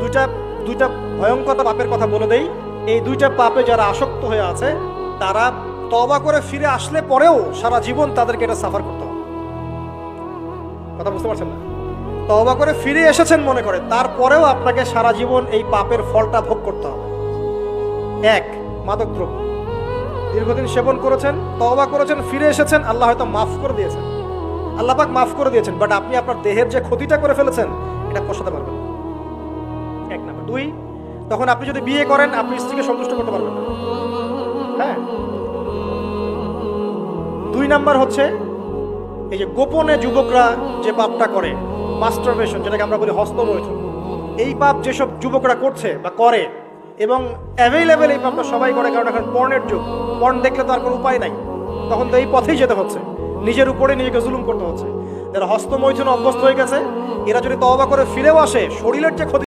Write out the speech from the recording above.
দুইটা দুইটা ভয়ঙ্কর পাপের কথা বলে দেই। এই দুইটা পাপে যারা আসক্ত হয়ে আছে তারা তওবা করে ফিরে আসলে পরেও সারা জীবন তাদেরকে এটা সাফার করতে হবে। কথা বুঝতে পারছেন না? তওবা করে ফিরে এসেছেন মনে করে, তারপরেও আপনাকে সারা জীবন এই পাপের ফলটা ভোগ করতে হবে। এক, মাদকদ্রব্য দীর্ঘদিন সেবন করেছেন, তওবা করেছেন, ফিরে এসেছেন, আল্লাহ হয়তো মাফ করে দিয়েছেন, আল্লাহ পাক মাফ করে দিয়েছেন, বাট আপনি আপনার দেহের যে ক্ষতিটা করে ফেলেছেন এটা পোষাতে পারবেন না। এক নাম্বার। দুই, তখন আপনি যদি বিয়ে করেন আপনি স্ত্রীকে সন্তুষ্ট করতে পারবেন না। হ্যাঁ। দুই নাম্বার হচ্ছে এই যে গোপনে যুবকরা যে পাপটা করে, মাস্টারবেশন, যেটাকে আমরা বলি হস্তমৈথুন, এই পাপ যেসব যুবকরা করছে বা করে, এবং অ্যাভেলেবেল এই পাপটা সবাই করে, কারণ এখন পর্নের যুগ, পর্ন দেখলে তো আর কোনো উপায় নাই, তখন তো এই পথেই যেতে হচ্ছে, নিজের উপরে নিজেকে জুলুম করতে হচ্ছে। যারা হস্তমৈথুন অভ্যস্ত হয়ে গেছে এরা যদি তওবা করে ফিরেও আসে, শরীরের যে ক্ষতি